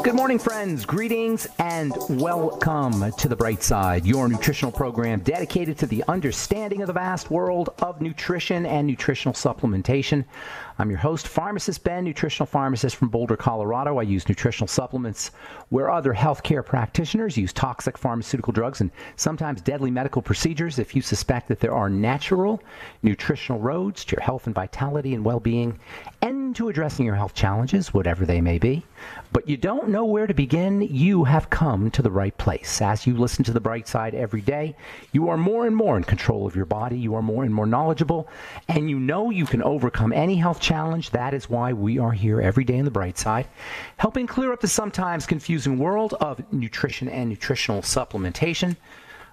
Good morning, friends. Greetings and welcome to The Bright Side, your nutritional program dedicated to the understanding of the vast world of nutrition and nutritional supplementation. I'm your host, Pharmacist Ben, nutritional pharmacist from Boulder, Colorado. I use nutritional supplements where other healthcare practitioners use toxic pharmaceutical drugs and sometimes deadly medical procedures. If you suspect that there are natural nutritional roads to your health and vitality and well-being and to addressing your health challenges, whatever they may be, but you don't know where to begin, you have come to the right place. As you listen to The Bright Side every day, you are more and more in control of your body. You are more and more knowledgeable, and you know you can overcome any health challenge. That is why we are here every day in The Bright Side, helping clear up the sometimes confusing world of nutrition and nutritional supplementation.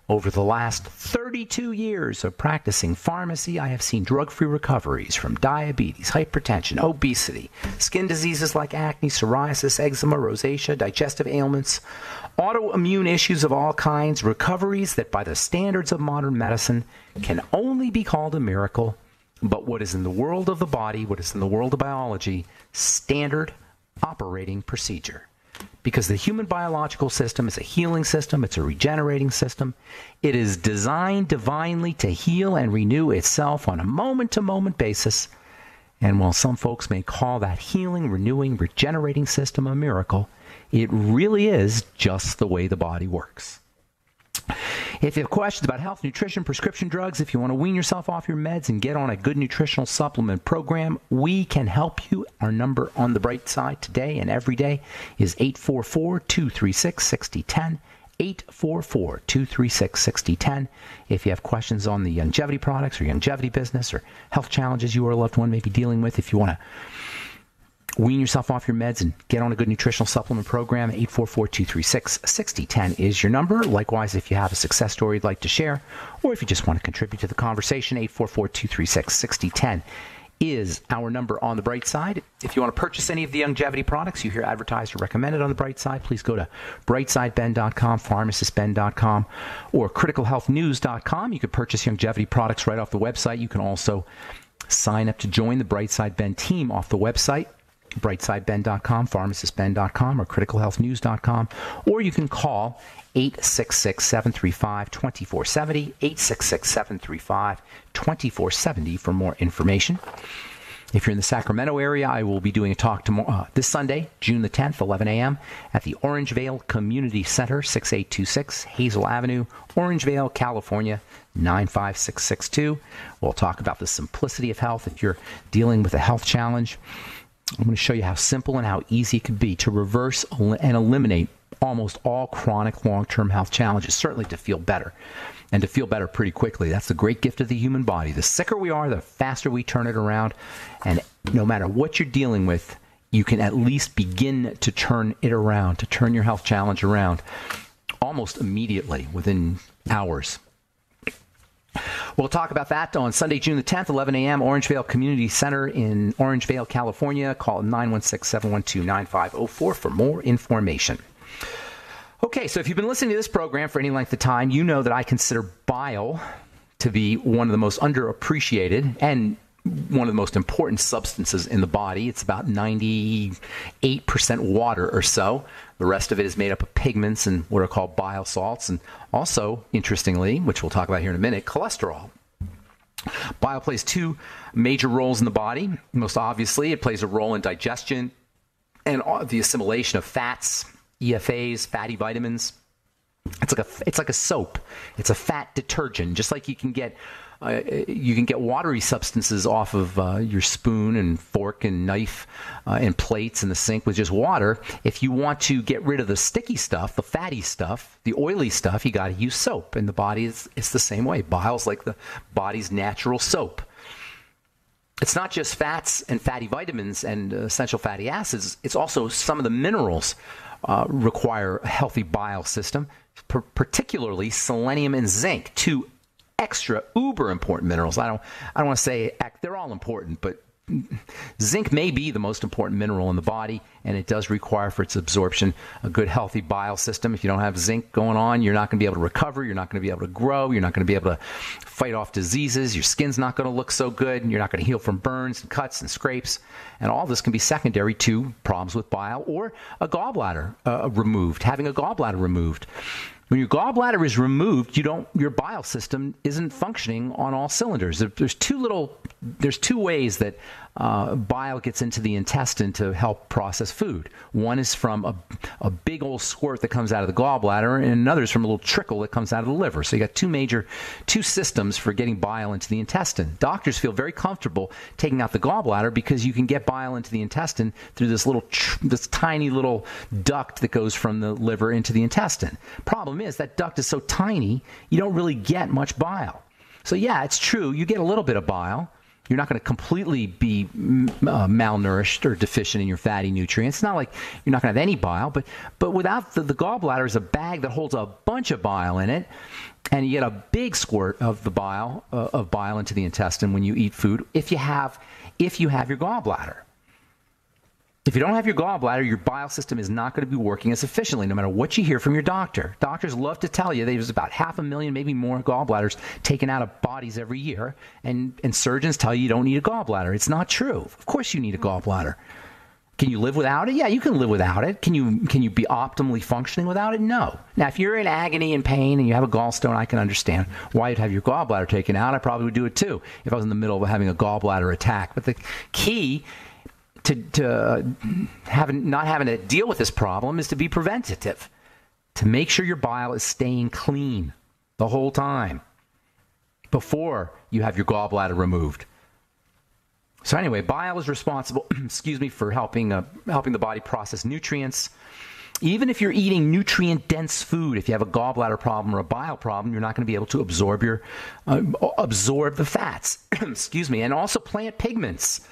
Over the last 32 years of practicing pharmacy, I have seen drug-free recoveries from diabetes, hypertension, obesity, skin diseases like acne, psoriasis, eczema, rosacea, digestive ailments, autoimmune issues of all kinds, recoveries that by the standards of modern medicine can only be called a miracle. But what is in the world of the body, what is in the world of biology, standard operating procedure. Because the human biological system is a healing system, it's a regenerating system. It is designed divinely to heal and renew itself on a moment-to-moment basis. And while some folks may call that healing, renewing, regenerating system a miracle, it really is just the way the body works. If you have questions about health, nutrition, prescription drugs, if you want to wean yourself off your meds and get on a good nutritional supplement program, we can help you. Our number on The Bright Side today and every day is 844-236-6010, 844-236-6010. If you have questions on the longevity products or longevity business or health challenges you or a loved one may be dealing with, if you want to wean yourself off your meds and get on a good nutritional supplement program, 844-236-6010 is your number. Likewise, if you have a success story you'd like to share, or if you just want to contribute to the conversation, 844-236-6010 is our number on The Bright Side. If you want to purchase any of the longevity products you hear advertised or recommended on The Bright Side, please go to brightsideben.com, pharmacistben.com, or criticalhealthnews.com. You can purchase longevity products right off the website. You can also sign up to join the Bright Side Ben team off the website, brightsideben.com, pharmacistben.com, or criticalhealthnews.com, or you can call 866-735-2470, 866-735-2470 for more information. If you're in the Sacramento area, I will be doing a talk tomorrow, this Sunday, June the 10th, 11 a.m. at the Orangevale Community Center, 6826 Hazel Avenue, Orangevale, California, 95662. We'll talk about the simplicity of health if you're dealing with a health challenge. I'm going to show you how simple and how easy it could be to reverse and eliminate almost all chronic long-term health challenges, certainly to feel better, and to feel better pretty quickly. That's the great gift of the human body. The sicker we are, the faster we turn it around, and no matter what you're dealing with, you can at least begin to turn it around, to turn your health challenge around almost immediately, within hours. We'll talk about that on Sunday, June the 10th, 11 a.m., Orangevale Community Center in Orangevale, California. Call 916-712-9504 for more information. Okay, so if you've been listening to this program for any length of time, you know that I consider bile to be one of the most underappreciated and one of the most important substances in the body. It's about 98% water or so. The rest of it is made up of pigments and what are called bile salts, and also, interestingly, which we'll talk about here in a minute, cholesterol. Bile plays two major roles in the body. Most obviously, it plays a role in digestion and the assimilation of fats, EFAs, fatty vitamins. It's like a soap. It's a fat detergent, just like you can get watery substances off of your spoon and fork and knife and plates in the sink with just water. If you want to get rid of the sticky stuff, the fatty stuff, the oily stuff, you got to use soap. And the body it's the same way. Bile's like the body's natural soap. It's not just fats and fatty vitamins and essential fatty acids. It's also some of the minerals require a healthy bile system, particularly selenium and zinc, two extra uber important minerals. I don't want to say they're all important, but zinc may be the most important mineral in the body, and it does require for its absorption a good, healthy bile system. If you don't have zinc going on, you're not going to be able to recover. You're not going to be able to grow. You're not going to be able to fight off diseases. Your skin's not going to look so good, and you're not going to heal from burns and cuts and scrapes. And all this can be secondary to problems with bile or a gallbladder removed, having a gallbladder removed. When your gallbladder is removed, your bile system isn't functioning on all cylinders. There's two ways that bile gets into the intestine to help process food. One is from a big old squirt that comes out of the gallbladder, and another is from a little trickle that comes out of the liver. So you got two systems for getting bile into the intestine. Doctors feel very comfortable taking out the gallbladder because you can get bile into the intestine through this tiny little duct that goes from the liver into the intestine. Problem is that duct is so tiny, you don't really get much bile. So yeah, it's true, you get a little bit of bile. You're not going to completely be malnourished or deficient in your fatty nutrients. It's not like you're not going to have any bile, but without the gallbladder is a bag that holds a bunch of bile in it, and you get a big squirt of the bile into the intestine when you eat food. If you have your gallbladder. If you don't have your gallbladder, your bile system is not going to be working as efficiently, no matter what you hear from your doctor. Doctors love to tell you there's about 500,000, maybe more gallbladders taken out of bodies every year, and surgeons tell you don't need a gallbladder. It's not true. Of course you need a gallbladder. Can you live without it? Yeah, you can live without it. Can you be optimally functioning without it? No. Now, if you're in agony and pain and you have a gallstone, I can understand why you'd have your gallbladder taken out. I probably would do it too if I was in the middle of having a gallbladder attack. But the key to not having to deal with this problem is to be preventative, to make sure your bile is staying clean the whole time before you have your gallbladder removed. So anyway, bile is responsible, for helping the body process nutrients. Even if you're eating nutrient-dense food, if you have a gallbladder problem or a bile problem, you're not going to be able to absorb the fats. And also plant pigments.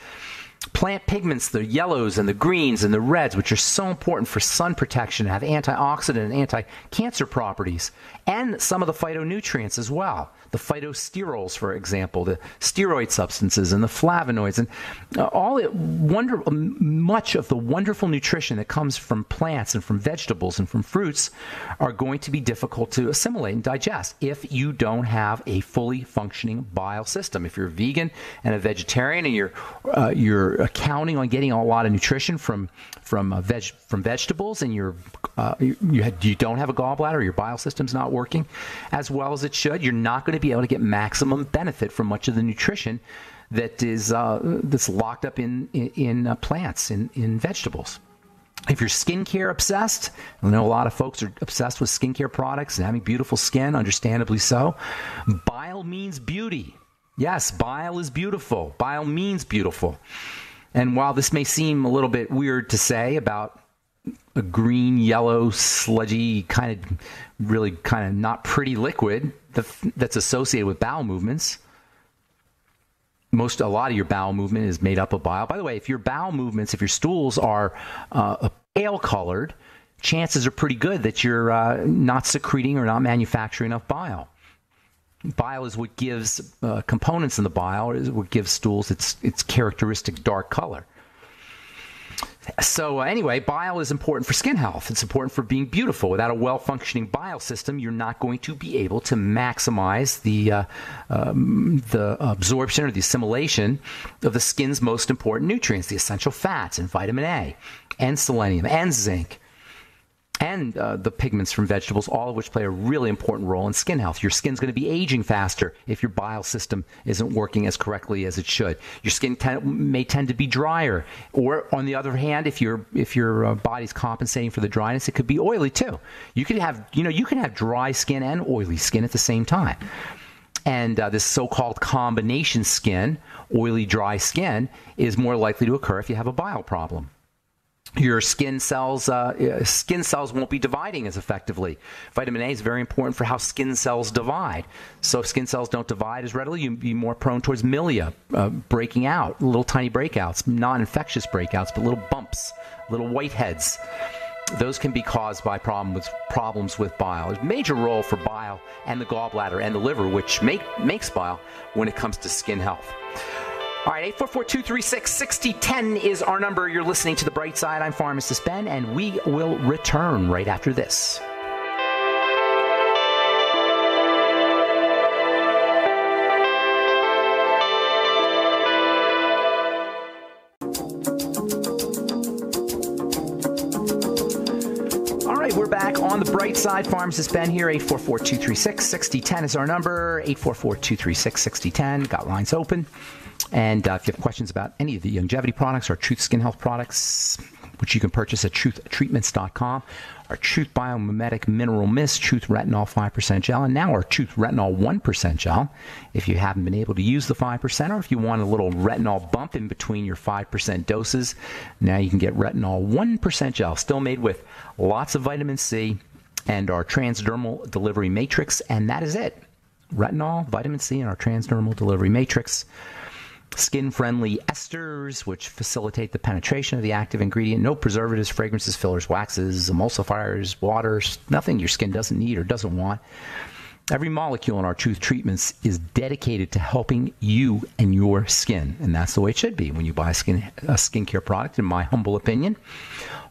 Plant pigments, the yellows and the greens and the reds, which are so important for sun protection, have antioxidant and anti-cancer properties, and some of the phytonutrients as well. The phytosterols, for example, the steroid substances and the flavonoids, and much of the wonderful nutrition that comes from plants and from vegetables and from fruits are going to be difficult to assimilate and digest if you don't have a fully functioning bile system. If you're a vegan and a vegetarian and you're counting on getting a lot of nutrition from vegetables, and you don't have a gallbladder, or your bile system's not working as well as it should, you're not going to be able to get maximum benefit from much of the nutrition that is that's locked up in plants, in vegetables. If you're skincare obsessed, I know a lot of folks are obsessed with skincare products and having beautiful skin, understandably so. Bile means beauty. Yes, bile is beautiful. Bile means beautiful. And while this may seem a little bit weird to say about a green, yellow, sludgy, kind of not pretty liquid that's associated with bowel movements, a lot of your bowel movement is made up of bile. By the way, if your bowel movements, if your stools are pale colored, chances are pretty good that you're not secreting or not manufacturing enough bile. Bile is what gives components in the bile, is what gives stools its characteristic dark color. So anyway, bile is important for skin health. It's important for being beautiful. Without a well-functioning bile system, you're not going to be able to maximize the absorption or the assimilation of the skin's most important nutrients, the essential fats and vitamin A and selenium and zinc, and the pigments from vegetables, all of which play a really important role in skin health. Your skin's going to be aging faster if your bile system isn't working as correctly as it should. Your skin may tend to be drier, or on the other hand, if your body's compensating for the dryness, it could be oily too. You can have dry skin and oily skin at the same time. And this so-called combination skin, oily, dry skin, is more likely to occur if you have a bile problem. Your skin cells won't be dividing as effectively. Vitamin A is very important for how skin cells divide. So if skin cells don't divide as readily, you'll be more prone towards milia, breaking out, little tiny breakouts, non-infectious breakouts, but little bumps, little whiteheads. Those can be caused by problems with bile. There's a major role for bile and the gallbladder and the liver, which makes bile when it comes to skin health. All right, 844-236-6010 is our number. You're listening to The Bright Side. I'm Pharmacist Ben, and we will return right after this. We're back on The Bright Side. Pharmacist Ben here. 844-236-6010 is our number. 844-236-6010. Got lines open. And if you have questions about any of the longevity products or Truth Skin Health products, which you can purchase at truthtreatments.com, our Truth Biomimetic Mineral Mist, Truth Retinol 5% Gel, and now our Truth Retinol 1% Gel. If you haven't been able to use the 5%, or if you want a little retinol bump in between your 5% doses, now you can get Retinol 1% Gel, still made with lots of vitamin C and our transdermal delivery matrix, and that is it. Retinol, vitamin C, and our transdermal delivery matrix. Skin-friendly esters, which facilitate the penetration of the active ingredient. No preservatives, fragrances, fillers, waxes, emulsifiers, waters, nothing your skin doesn't need or doesn't want. Every molecule in our Truth treatments is dedicated to helping you and your skin, and that's the way it should be when you buy a skincare product, in my humble opinion.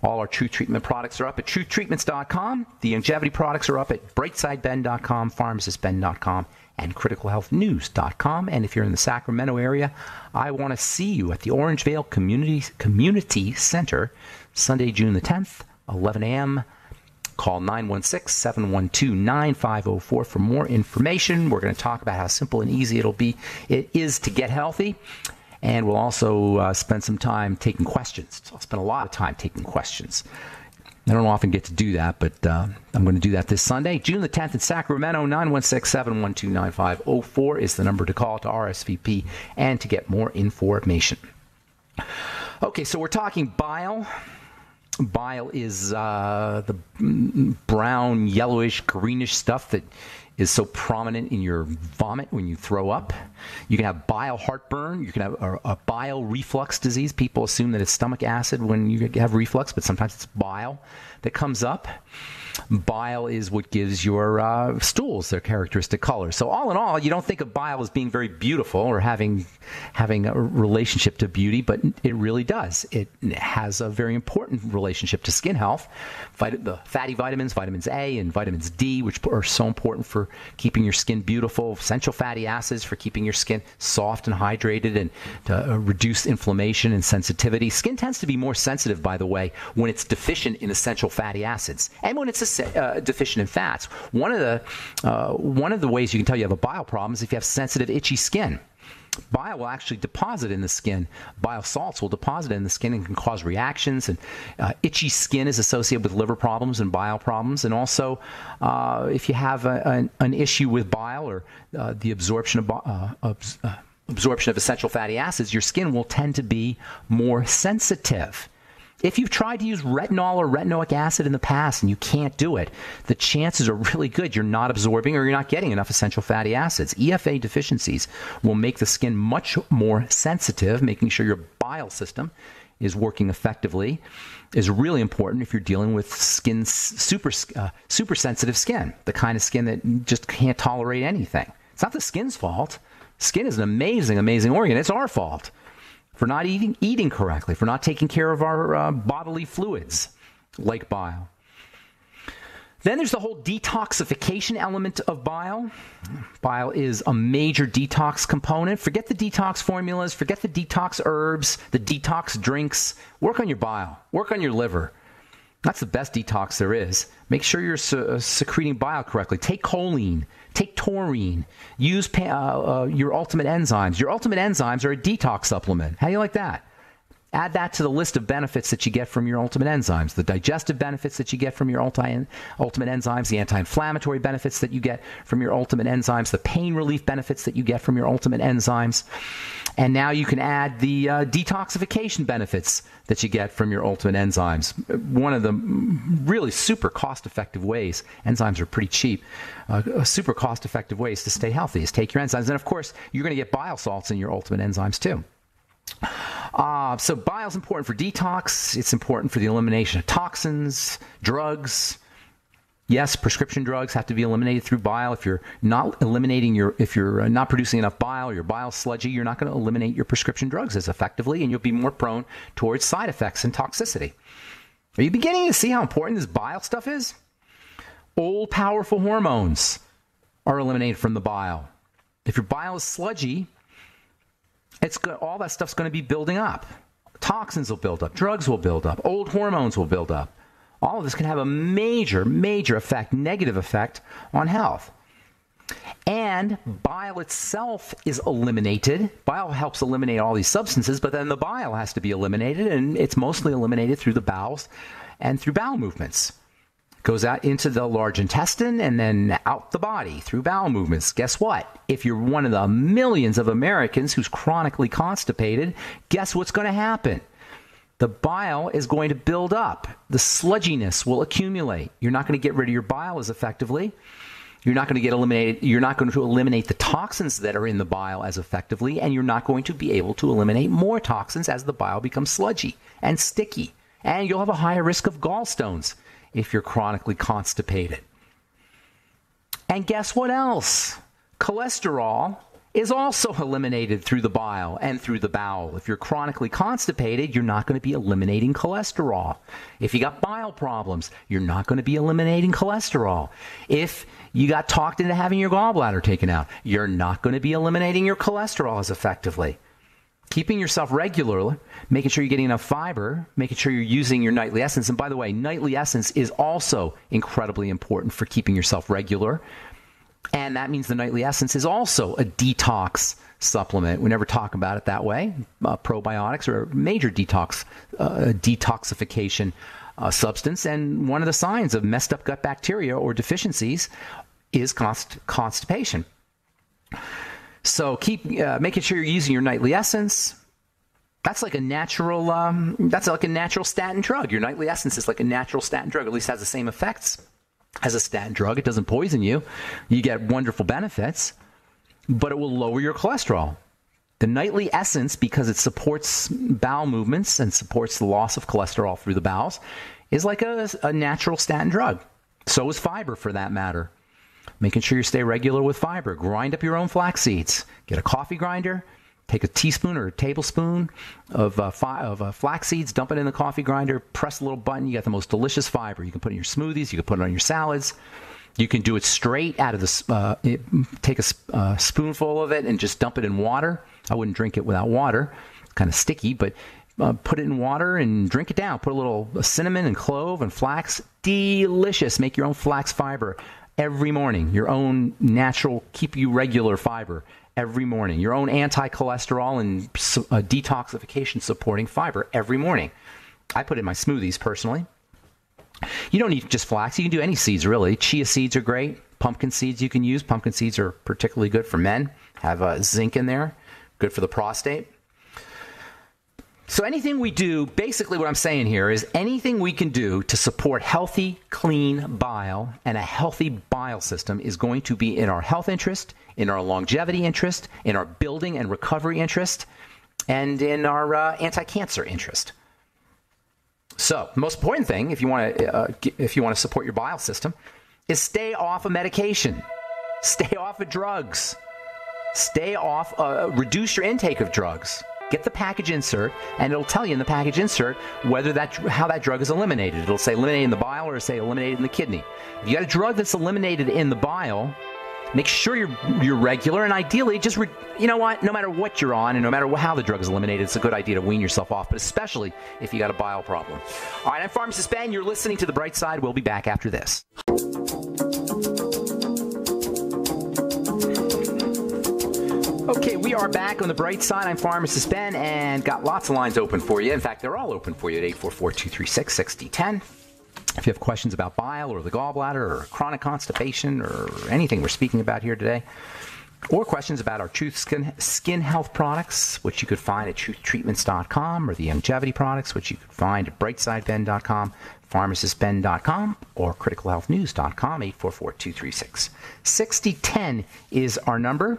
All our Truth treatment products are up at truthtreatments.com. The longevity products are up at brightsideben.com, pharmacistben.com, and criticalhealthnews.com. And if you're in the Sacramento area, I want to see you at the Orangevale Community Center, Sunday, June the 10th, 11 a.m. Call 916-712-9504 for more information. We're going to talk about how simple and easy it is to get healthy. And we'll also spend some time taking questions. I'll spend a lot of time taking questions. I don't often get to do that, but I'm going to do that this Sunday. June the 10th in Sacramento, 916-712-9504 is the number to call to RSVP and to get more information. Okay, so we're talking bile. Bile is the brown, yellowish, greenish stuff that is so prominent in your vomit when you throw up. You can have bile heartburn. You can have a bile reflux disease. People assume that it's stomach acid when you have reflux, but sometimes it's bile that comes up. Bile is what gives your stools their characteristic color. So all in all, you don't think of bile as being very beautiful or having a relationship to beauty, but it really does. It has a very important relationship to skin health. The fatty vitamins, vitamins A and vitamins D, which are so important for keeping your skin beautiful. Essential fatty acids for keeping your skin soft and hydrated and to reduce inflammation and sensitivity. Skin tends to be more sensitive, by the way, when it's deficient in essential fatty acids and when it's deficient in fats. One of the ways you can tell you have a bile problem is if you have sensitive, itchy skin. Bile will actually deposit in the skin. Bile salts will deposit in the skin and can cause reactions. And itchy skin is associated with liver problems and bile problems. And also, if you have an issue with bile or the absorption of essential fatty acids, your skin will tend to be more sensitive. If you've tried to use retinol or retinoic acid in the past and you can't do it, the chances are really good you're not absorbing or you're not getting enough essential fatty acids. EFA deficiencies will make the skin much more sensitive. Making sure your bile system is working effectively is really important if you're dealing with super sensitive skin, the kind of skin that just can't tolerate anything. It's not the skin's fault. Skin is an amazing, amazing organ. It's our fault for not eating correctly, for not taking care of our bodily fluids like bile. Then there's the whole detoxification element of bile. Bile is a major detox component. Forget the detox formulas, forget the detox herbs, the detox drinks. Work on your bile, work on your liver. That's the best detox there is. Make sure you're secreting bile correctly. Take choline. Take taurine. Use your ultimate enzymes. Your ultimate enzymes are a detox supplement. How do you like that? Add that to the list of benefits that you get from your ultimate enzymes. The digestive benefits that you get from your ultimate enzymes, the anti-inflammatory benefits that you get from your ultimate enzymes, the pain relief benefits that you get from your ultimate enzymes. And now you can add the detoxification benefits that you get from your ultimate enzymes. One of the really super cost-effective ways, enzymes are pretty cheap, super cost-effective ways to stay healthy is take your enzymes. And of course, you're going to get bile salts in your ultimate enzymes too. So bile is important for detox. It's important for the elimination of toxins, drugs. Yes, prescription drugs have to be eliminated through bile. If you're not producing enough bile, or your bile's sludgy, you're not going to eliminate your prescription drugs as effectively, and you'll be more prone towards side effects and toxicity. Are you beginning to see how important this bile stuff is? Old, powerful hormones are eliminated from the bile. If your bile is sludgy, all that stuff's going to be building up. Toxins will build up. Drugs will build up. Old hormones will build up. All of this can have a major, major effect, negative effect on health. And bile itself is eliminated. Bile helps eliminate all these substances, but then the bile has to be eliminated, and it's mostly eliminated through the bowels and through bowel movements. Goes out into the large intestine and then out the body through bowel movements. Guess what? If you're one of the millions of Americans who's chronically constipated, guess what's going to happen? The bile is going to build up. The sludginess will accumulate. You're not going to get rid of your bile as effectively. You're not going to eliminate the toxins that are in the bile as effectively, and you're not going to be able to eliminate more toxins as the bile becomes sludgy and sticky. And you'll have a higher risk of gallstones if you're chronically constipated. And guess what else? Cholesterol is also eliminated through the bile and through the bowel. If you're chronically constipated, you're not going to be eliminating cholesterol. If you got bile problems, you're not going to be eliminating cholesterol. If you got talked into having your gallbladder taken out, you're not going to be eliminating your cholesterol as effectively. Keeping yourself regular, making sure you're getting enough fiber, making sure you're using your nightly essence. And by the way, nightly essence is also incredibly important for keeping yourself regular. And that means the nightly essence is also a detox supplement. We never talk about it that way. Probiotics are a major detoxification substance. And one of the signs of messed up gut bacteria or deficiencies is constipation. So keep making sure you're using your nightly essence. That's like a natural. That's like a natural statin drug. Your nightly essence is like a natural statin drug. At least has the same effects as a statin drug. It doesn't poison you. You get wonderful benefits, but it will lower your cholesterol. The nightly essence, because it supports bowel movements and supports the loss of cholesterol through the bowels, is like a natural statin drug. So is fiber, for that matter. Making sure you stay regular with fiber. Grind up your own flax seeds. Get a coffee grinder. Take a teaspoon or a tablespoon of flax seeds. Dump it in the coffee grinder. Press a little button. You got the most delicious fiber. You can put it in your smoothies. You can put it on your salads. You can do it straight out of the. Take a spoonful of it and just dump it in water. I wouldn't drink it without water. It's kind of sticky, but put it in water and drink it down. Put a little cinnamon and clove and flax. Delicious. Make your own flax fiber every morning. Your own natural, keep you regular fiber every morning. Your own anti-cholesterol and detoxification supporting fiber every morning. I put it in my smoothies personally. You don't need just flax. You can do any seeds, really. Chia seeds are great. Pumpkin seeds you can use. Pumpkin seeds are particularly good for men. Have zinc in there. Good for the prostate. So anything we do, basically what I'm saying here is anything we can do to support healthy, clean bile and a healthy bile system is going to be in our health interest, in our longevity interest, in our building and recovery interest, and in our anti-cancer interest. So the most important thing, if you want to support your bile system, is stay off of medication, stay off of drugs, reduce your intake of drugs. Get the package insert, and it'll tell you in the package insert how that drug is eliminated. It'll say eliminated in the bile, or it'll say eliminated in the kidney. If you got a drug that's eliminated in the bile, make sure you're regular, and ideally, just you know what? No matter what you're on, and no matter how the drug is eliminated, it's a good idea to wean yourself off. But especially if you got a bile problem. All right, I'm Pharmacist Ben. You're listening to The Bright Side. We'll be back after this. Okay, we are back on The Bright Side. I'm Pharmacist Ben, and got lots of lines open for you. In fact, they're all open for you at 844-236-6010. If you have questions about bile or the gallbladder or chronic constipation or anything we're speaking about here today, or questions about our Truth Skin Health products, which you could find at truthtreatments.com, or the longevity products, which you could find at brightsideben.com, pharmacistben.com, or criticalhealthnews.com, 844-236-6010 is our number.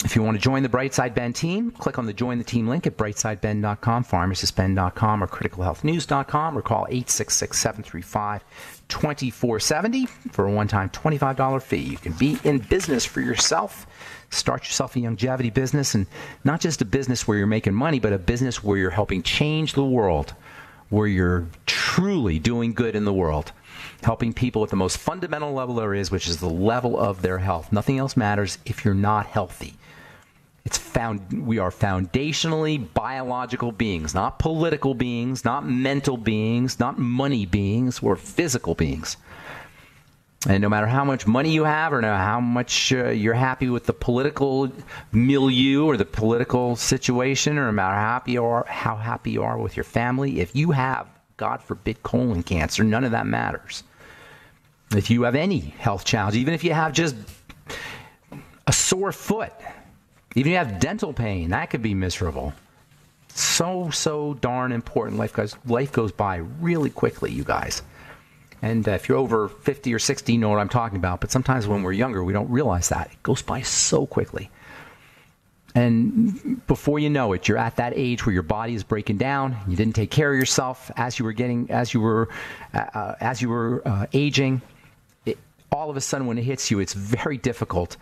If you want to join the Brightside Ben team, click on the Join the Team link at brightsideben.com, pharmacistben.com, or criticalhealthnews.com, or call 866-735-2470 for a one-time $25 fee. You can be in business for yourself, start yourself a longevity business, and not just a business where you're making money, but a business where you're helping change the world, where you're truly doing good in the world, helping people at the most fundamental level there is, which is the level of their health. Nothing else matters if you're not healthy. We are foundationally biological beings, not political beings, not mental beings, not money beings. We're physical beings. And no matter how much money you have, or no how much you're happy with the political milieu or the political situation, or no matter how happy you are with your family, if you have, God forbid, colon cancer, none of that matters. If you have any health challenge, even if you have just a sore foot, even if you have dental pain, that could be miserable. So darn important. Life goes by really quickly, you guys. And if you're over 50 or 60, you know what I'm talking about. But sometimes when we're younger, we don't realize that. It goes by so quickly. And before you know it, you're at that age where your body is breaking down. You didn't take care of yourself as you were aging. All of a sudden, when it hits you, it's very difficult.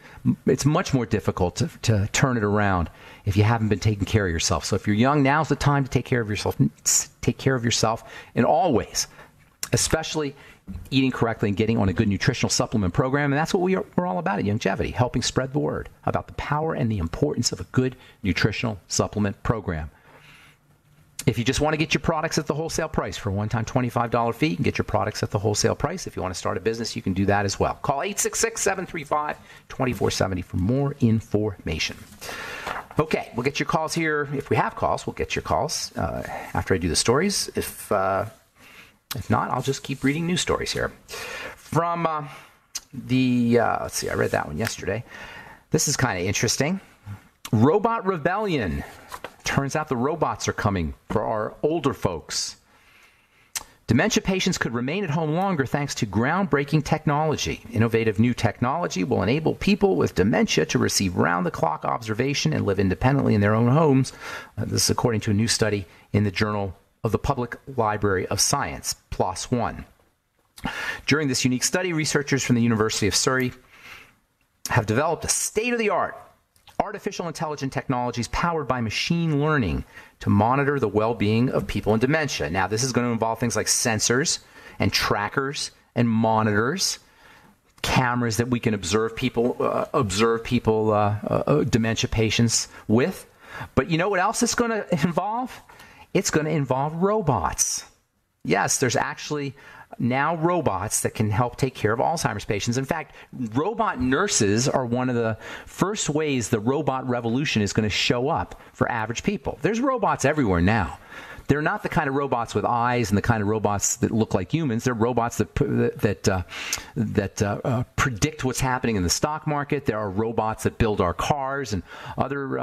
It's much more difficult to turn it around if you haven't been taking care of yourself. So if you're young, now's the time to take care of yourself. Take care of yourself in all ways, especially eating correctly and getting on a good nutritional supplement program. And that's what we're all about at Longevity, helping spread the word about the power and the importance of a good nutritional supplement program. If you just want to get your products at the wholesale price for a one-time $25 fee, you can get your products at the wholesale price. If you want to start a business, you can do that as well. Call 866-735-2470 for more information. Okay, we'll get your calls here. If we have calls, we'll get your calls after I do the stories. If not, I'll just keep reading news stories here. From let's see, I read that one yesterday. This is kind of interesting. Robot rebellion. Turns out the robots are coming for our older folks. Dementia patients could remain at home longer thanks to groundbreaking technology. Innovative new technology will enable people with dementia to receive round-the-clock observation and live independently in their own homes. This is according to a new study in the Journal of the Public Library of Science, PLOS One. During this unique study, researchers from the University of Surrey have developed a state-of-the-art artificial intelligent technologies powered by machine learning to monitor the well-being of people in dementia. Now, this is going to involve things like sensors and trackers and monitors, cameras that we can observe people, dementia patients with. But you know what else it's going to involve? It's going to involve robots. Yes, there's actually now robots that can help take care of Alzheimer's patients. In fact, robot nurses are one of the first ways the robot revolution is going to show up for average people. There's robots everywhere now. They're not the kind of robots with eyes and the kind of robots that look like humans. They're robots that predict what's happening in the stock market. There are robots that build our cars and other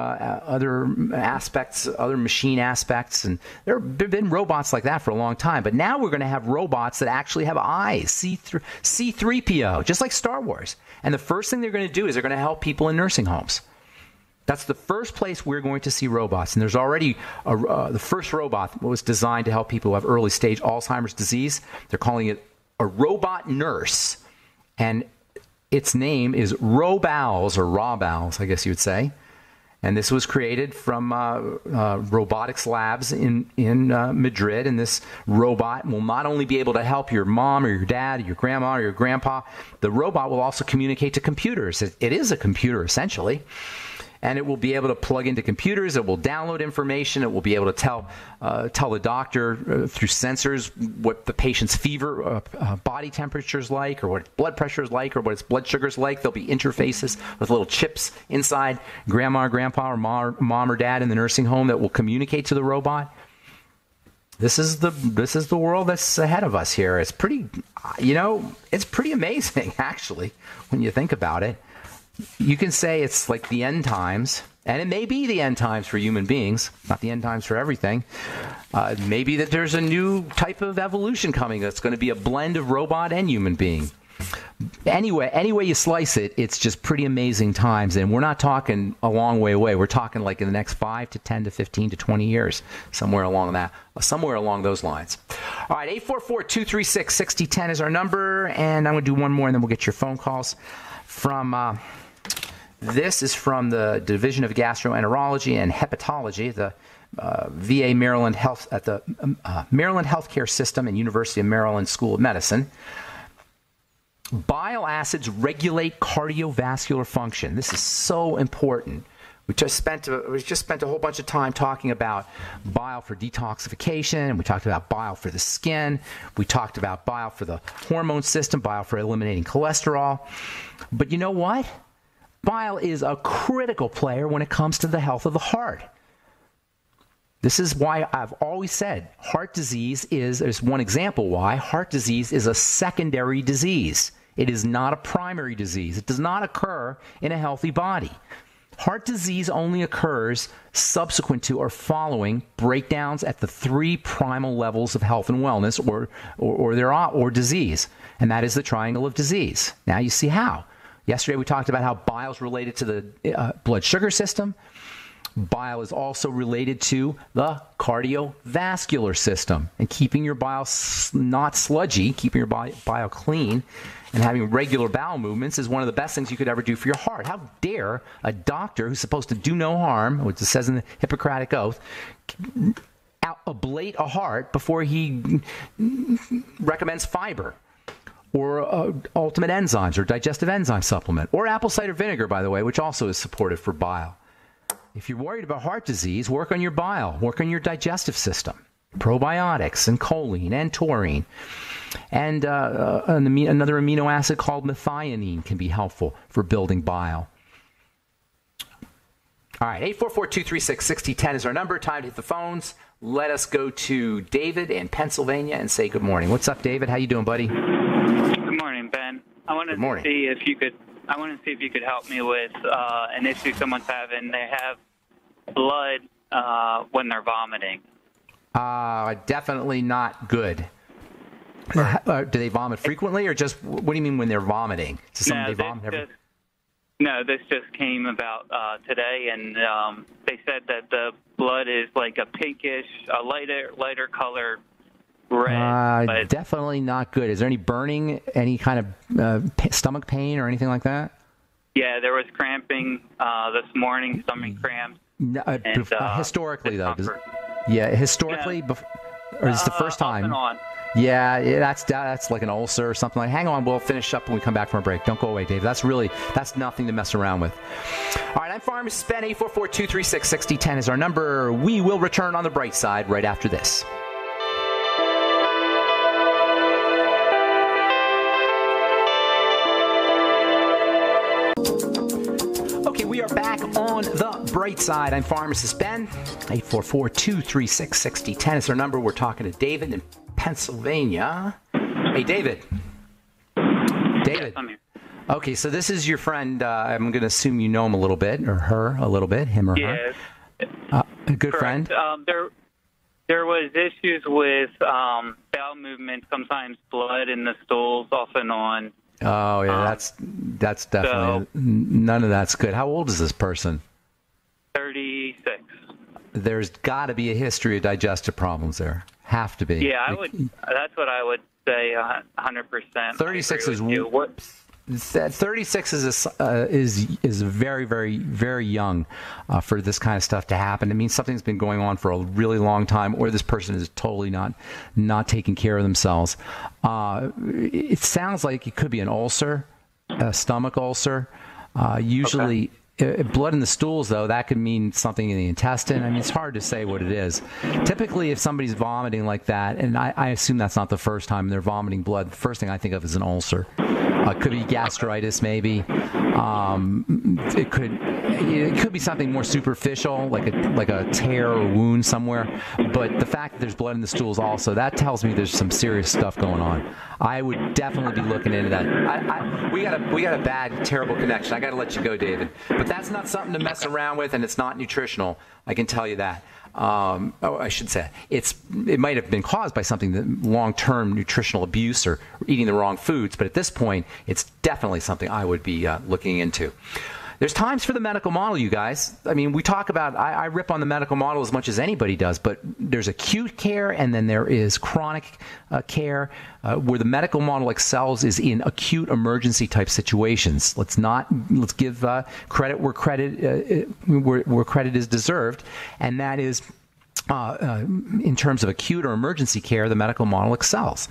aspects, other machine aspects. And there have been robots like that for a long time. But now we're going to have robots that actually have eyes, C-3PO, just like Star Wars. And the first thing they're going to do is they're going to help people in nursing homes. That's the first place we're going to see robots. And there's already the first robot was designed to help people who have early stage Alzheimer's disease. They're calling it a robot nurse. And its name is Robowls, or Rawbowls, I guess you would say. And this was created from robotics labs in Madrid. And this robot will not only be able to help your mom or your dad or your grandma or your grandpa, the robot will also communicate to computers. It is a computer, essentially. And it will be able to plug into computers. It will download information. It will be able to tell the doctor through sensors what the patient's fever, body temperature is like, or what its blood pressure is like, or what its blood sugar is like. There'll be interfaces with little chips inside grandma or grandpa or mom or dad in the nursing home that will communicate to the robot. This is the world that's ahead of us here. It's pretty, it's pretty amazing, actually, when you think about it. You can say it's like the end times, and it may be the end times for human beings, not the end times for everything. Maybe that there's a new type of evolution coming that's going to be a blend of robot and human being. Anyway, any way you slice it, it's just pretty amazing times. And we're not talking a long way away. We're talking like in the next 5 to 10 to 15 to 20 years, somewhere along those lines. All right, 844-236-6010 is our number. And I'm going to do one more, and then we'll get your phone calls. This is from the Division of Gastroenterology and Hepatology, the VA Maryland Health at the Maryland Healthcare System and University of Maryland School of Medicine. Bile acids regulate cardiovascular function. This is so important. We just spent a whole bunch of time talking about bile for detoxification. We talked about bile for the skin. We talked about bile for the hormone system, bile for eliminating cholesterol. But you know what? Bile is a critical player when it comes to the health of the heart. This is why I've always said heart disease there's one example why heart disease is a secondary disease. It is not a primary disease. It does not occur in a healthy body. Heart disease only occurs subsequent to or following breakdowns at the 3 primal levels of health and wellness or disease, and that is the triangle of disease. Now you see how. Yesterday we talked about how bile is related to the blood sugar system. Bile is also related to the cardiovascular system, and keeping your bile not sludgy, keeping your bile clean, and having regular bowel movements is one of the best things you could ever do for your heart. How dare a doctor who's supposed to do no harm, which it says in the Hippocratic Oath, ablate a heart before he recommends fiber or ultimate enzymes or digestive enzyme supplement, or apple cider vinegar, by the way, which also is supportive for bile. If you're worried about heart disease, work on your bile, work on your digestive system. Probiotics and choline and taurine. And another amino acid called methionine can be helpful for building bile. All right, 844-236-6010 is our number. Time to hit the phones. Let us go to David in Pennsylvania and say good morning. What's up, David? How you doing, buddy? Good morning, Ben. I wanted to see if you could help me with an issue someone's having. They have blood when they're vomiting. Definitely not good. Do they vomit frequently, or just what do you mean when they're vomiting? No, this just came about today, and they said that the blood is like a pinkish, a lighter color red. Definitely not good. Is there any burning, any kind of stomach pain or anything like that? Yeah, there was cramping this morning, stomach cramps. No, historically, though. Historically, or is it the first time? Off and on. Yeah, that's like an ulcer or something. Hang on, we'll finish up when we come back from a break. Don't go away, Dave. That's nothing to mess around with. All right, I'm Pharmacist Ben. 844-236-6010 is our number. We will return on the bright side right after this. We are back on the bright side. I'm Pharmacist Ben. 844-236-6010 is our number. We're talking to David in Pennsylvania. Hey, David. Yes, I'm here. Okay, so this is your friend. I'm going to assume you know him a little bit, or her a little bit, him or her. Yes. A good friend. There was issues with bowel movement, sometimes blood in the stools off and on. Oh, yeah, that's definitely, none of that's good. How old is this person? 36. There's got to be a history of digestive problems there. Have to be. Yeah, that's what I would say, 100%. 36 is what? 36 is very, very, very young for this kind of stuff to happen. It means something's been going on for a really long time, or this person is totally not taking care of themselves. It sounds like it could be an ulcer, a stomach ulcer. Usually, blood in the stools, though, that could mean something in the intestine. I mean, it's hard to say what it is. Typically, if somebody's vomiting like that, and I assume that's not the first time they're vomiting blood, the first thing I think of is an ulcer. Could be gastritis, maybe. It could be something more superficial, like a tear or wound somewhere. But the fact that there's blood in the stools also, that tells me there's some serious stuff going on. I would definitely be looking into that. We got a bad, terrible connection. I got to let you go, David. But But that's not something to mess around with, and it's not nutritional. I can tell you that. I should say it might have been caused by something that long-term nutritional abuse or eating the wrong foods, but at this point, it's definitely something I would be looking into. There's times for the medical model, you guys. I mean, we talk about, I rip on the medical model as much as anybody does, but there's acute care and then there is chronic care. Where the medical model excels is in acute emergency type situations. Let's give credit where credit is deserved, and that is in terms of acute or emergency care, the medical model excels.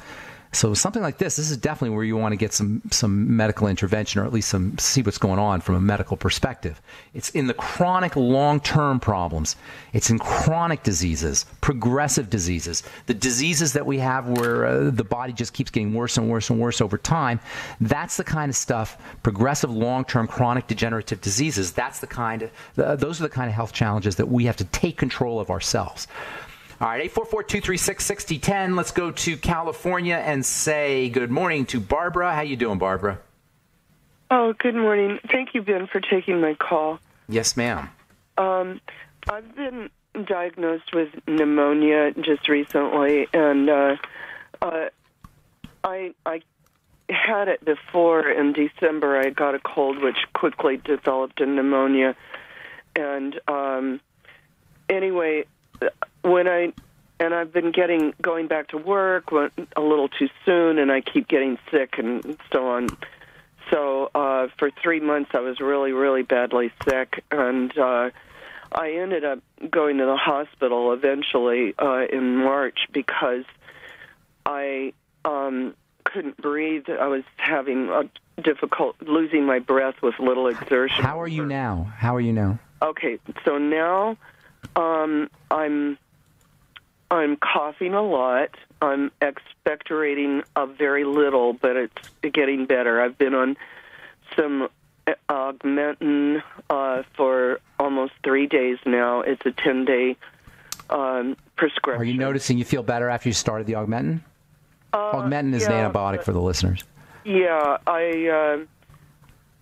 So something like this is definitely where you want to get some medical intervention, or at least see what's going on from a medical perspective. It's in the chronic long-term problems. It's in chronic diseases, progressive diseases, the diseases that we have where the body just keeps getting worse and worse and worse over time. That's the kind of stuff, progressive long-term chronic degenerative diseases, those are the kind of health challenges that we have to take control of ourselves. All right, 844-236-6010. Let's go to California and say good morning to Barbara. How you doing, Barbara? Oh, good morning. Thank you, Ben, for taking my call. Yes, ma'am. I've been diagnosed with pneumonia just recently, and I had it before in December. I got a cold, which quickly developed a pneumonia. And anyway, I've been going back to work a little too soon, and I keep getting sick and so on. So for 3 months, I was really, really badly sick, and I ended up going to the hospital eventually in March because I couldn't breathe. I was having difficult losing my breath with little exertion. How are you now? Okay, so now I'm coughing a lot. I'm expectorating very little, but it's getting better. I've been on some Augmentin for almost 3 days now. It's a 10-day prescription. Are you noticing you feel better after you started the Augmentin? Augmentin is an antibiotic for the listeners. Yeah, I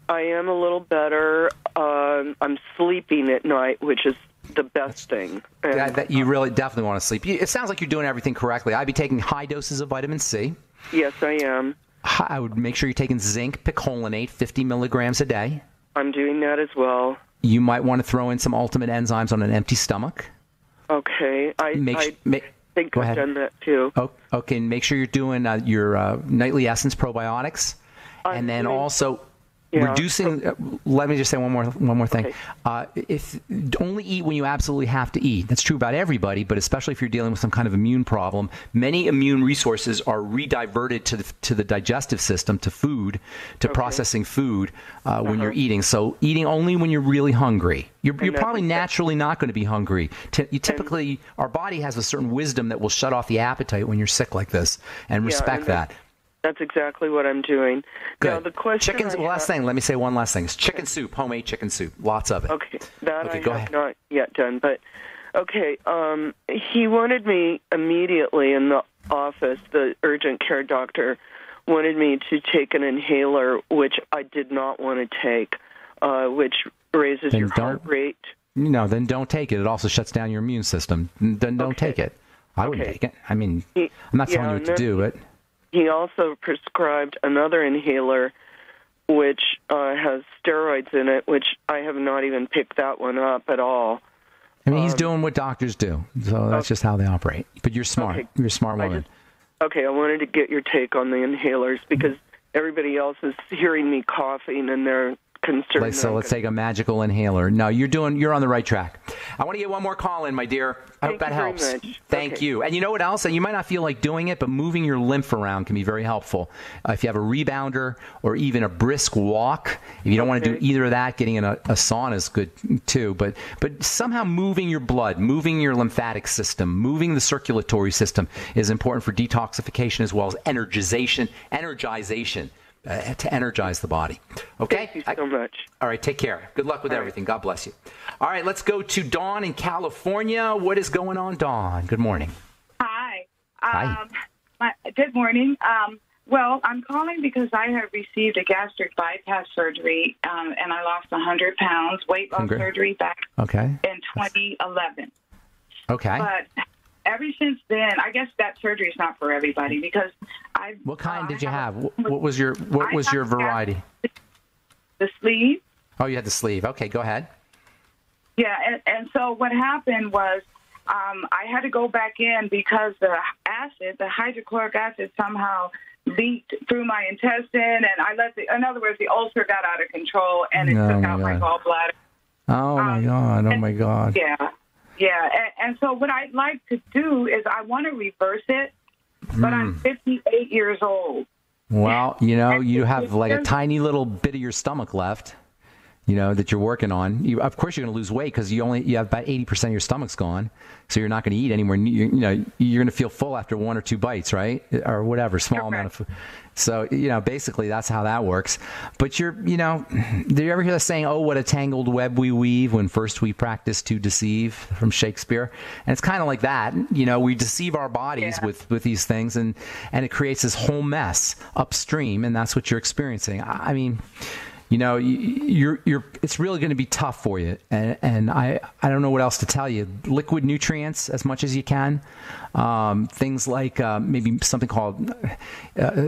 am a little better. I'm sleeping at night, which is the best thing. And, you really definitely want to sleep. It sounds like you're doing everything correctly. I'd be taking high doses of vitamin C. Yes, I am. I would make sure you're taking zinc picolinate, 50 milligrams a day. I'm doing that as well. You might want to throw in some ultimate enzymes on an empty stomach. Okay. I think Go I've ahead. done that too. Oh, okay, make sure you're doing your nightly essence probiotics. And then also... Yeah. Reducing. Let me just say one more thing. Okay. If only eat when you absolutely have to eat. That's true about everybody, but especially if you're dealing with some kind of immune problem. Many immune resources are rediverted to the digestive system, to food, to processing food when you're eating. So eating only when you're really hungry. You're probably naturally not going to be hungry. Our body has a certain wisdom that will shut off the appetite when you're sick like this, and respect that. That's exactly what I'm doing. Good. Now, the question last thing. Let me say one last thing. It's chicken soup, homemade chicken soup. Lots of it. Okay. That I go have ahead. not yet done. But, okay, he wanted me immediately in the office, the urgent care doctor wanted me to take an inhaler, which I did not want to take, which raises your heart rate. No, then don't take it. It also shuts down your immune system. Then don't take it. I wouldn't take it. I mean, I'm not telling you what to do, but... He also prescribed another inhaler, which has steroids in it, which I have not even picked that one up at all. I mean, he's doing what doctors do, so that's just how they operate. But you're smart. Okay. You're a smart woman. I wanted to get your take on the inhalers because everybody else is hearing me coughing and they're concerned. So let's take a magical inhaler. No, you're on the right track. I want to get one more call in, my dear. I hope that helps. Very much. Thank you. And you know what else? And you might not feel like doing it, but moving your lymph around can be very helpful. If you have a rebounder or even a brisk walk, if you don't want to do either of that, getting in a sauna is good too. But somehow moving your blood, moving your lymphatic system, moving the circulatory system is important for detoxification as well as energization. To energize the body. Okay? Thank you so much. All right, take care. Good luck with everything. God bless you. All right, let's go to Dawn in California. What is going on, Dawn? Good morning. Hi. Hi. Good morning. Well, I'm calling because I have received a gastric bypass surgery, and I lost 100 pounds, weight loss surgery back in 2011. Okay. But ever since then, I guess that surgery is not for everybody because I. What kind did you have? What was your variety? The sleeve. Oh, you had the sleeve. Okay, go ahead. Yeah, and so what happened was I had to go back in because the hydrochloric acid somehow leaked through my intestine, and in other words, the ulcer got out of control, and it took out my gallbladder. Oh, my God. Oh, my God. Yeah. And so what I'd like to do is I want to reverse it, but I'm 58 years old. Well, you have like a tiny little bit of your stomach left, that you're working on. Of course, you're going to lose weight because you have about 80% of your stomach's gone. So you're not going to eat anymore. You're going to feel full after one or two bites, right? Or whatever, small amount of food. So, basically that's how that works. But do you ever hear the saying, oh, what a tangled web we weave when first we practice to deceive, from Shakespeare? And it's kind of like that. We deceive our bodies with these things, and it creates this whole mess upstream, and that's what you're experiencing. I mean, it's really going to be tough for you. And I don't know what else to tell you. Liquid nutrients as much as you can. Things like maybe something called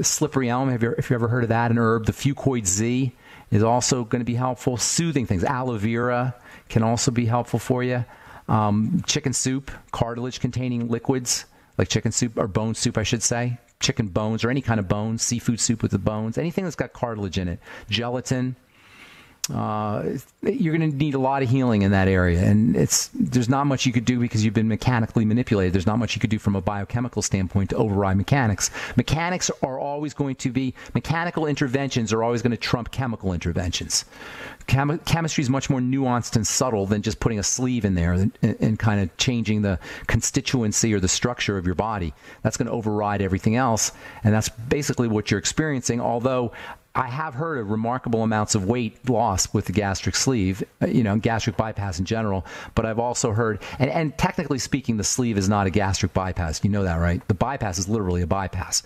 slippery elm. If you ever heard of that, an herb, the Fuchs Z is also going to be helpful. Soothing things. Aloe vera can also be helpful for you. Chicken soup, cartilage containing liquids like chicken soup, or bone soup, I should say. Chicken bones or any kind of bones, seafood soup with the bones, anything that's got cartilage in it, gelatin. You're going to need a lot of healing in that area, and there's not much you could do because you've been mechanically manipulated. There's not much you could do from a biochemical standpoint to override mechanics. Mechanical interventions are always going to trump chemical interventions. Chemistry is much more nuanced and subtle than just putting a sleeve in there and kind of changing the constituency or the structure of your body. That's going to override everything else, and that's basically what you're experiencing, although I have heard of remarkable amounts of weight loss with the gastric sleeve, gastric bypass in general. But I've also heard, and technically speaking, the sleeve is not a gastric bypass. You know that, right? The bypass is literally a bypass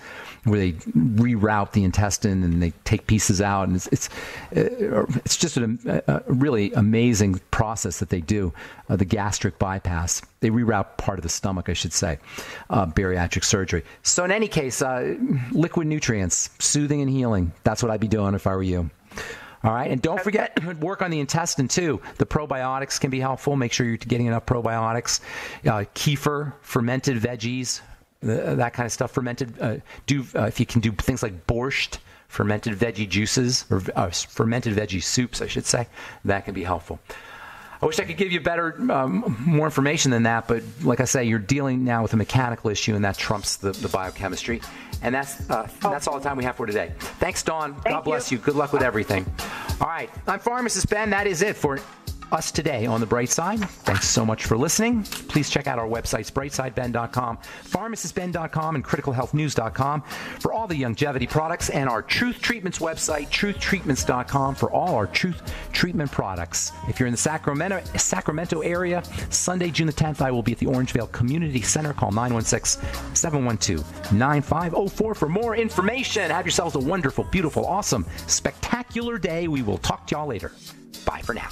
where they reroute the intestine and they take pieces out. And it's just a really amazing process that they do, the gastric bypass. They reroute part of the stomach, I should say, bariatric surgery. So in any case, liquid nutrients, soothing and healing. That's what I'd be doing if I were you. All right. And don't forget, work on the intestine, too. The probiotics can be helpful. Make sure you're getting enough probiotics. Kefir, fermented veggies, that kind of stuff. If you can do things like borscht, fermented veggie juices, or fermented veggie soups, I should say, that can be helpful. I wish I could give you better, more information than that, but like I say, you're dealing now with a mechanical issue, and that trumps the biochemistry. And that's all the time we have for today. Thanks, Dawn. God bless you. Good luck with everything. All right. I'm Pharmacist Ben. That is it for us today on The Bright Side. Thanks so much for listening. Please check out our websites, brightsideben.com, pharmacistben.com, and criticalhealthnews.com for all the longevity products, and our Truth Treatments website, truthtreatments.com, for all our Truth Treatment products. If you're in the Sacramento area, Sunday, June the 10th, I will be at the Orangevale Community Center. Call 916-712-9504 for more information. Have yourselves a wonderful, beautiful, awesome, spectacular day. We will talk to y'all later. Bye for now.